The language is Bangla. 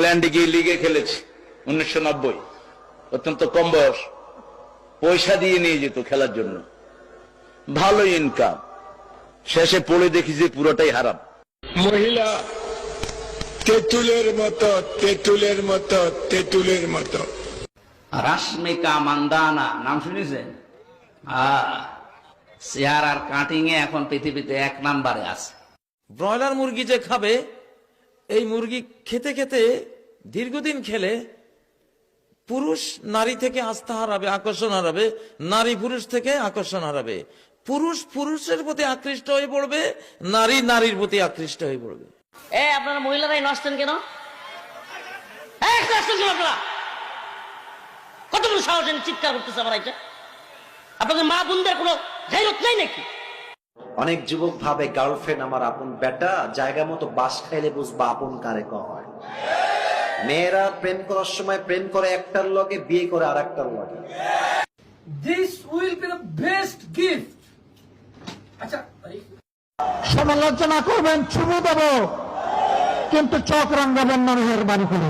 ইংল্যান্ডে গিয়ে লিগে খেলেছি 1990, অত্যন্ত কম বয়স, পয়সা দিয়ে নিয়ে যেত খেলার জন্য, ভালো ইনকাম, শেষে পড়ে দেখি যে পুরোটাই হারাম। মহিলা তেঁতুলের মতো, তেঁতুলের মতো, তেঁতুলের মতো। রাশমিকা মান্দানা নাম শুনেছেন? চেহার আর কাটিং এ এখন পৃথিবীতে 1 নম্বরে আছে। ব্রয়লার মুরগি যে খাবে, এই মুরগি খেতে খেতে দীর্ঘদিন খেলে পুরুষ নারী থেকে আস্থা হারাবে, আকর্ষণ হারাবে, নারী পুরুষ থেকে আকর্ষণ হারাবে, পুরুষ পুরুষের প্রতি আকৃষ্ট হয়ে পড়বে, নারী নারীর প্রতি আকৃষ্ট হয়ে পড়বে। আপনারা মহিলারাই নষ্টেন কেন? আপনারা কতগুলো সাহস চিৎকার করতেছে আমার এটা? আপনাদের মা বোনদের কোনো গায়রত নাই নাকি? অনেক যুবক ভাবে গার্লফ্রেন্ড আমার আপন বেটা, জায়গা মতো বাস খাইলে বুঝবা আপন কারে হয়। মেয়েরা প্রেম করার সময় প্রেম করে একটার লগে, বিয়ে করে আর একটার লগে। This will be the best gift. আচ্ছা, সমালোচনা করবেন, চুমু দেব, কিন্তু চোখ রাঙাবেন না মেহরবানি করে।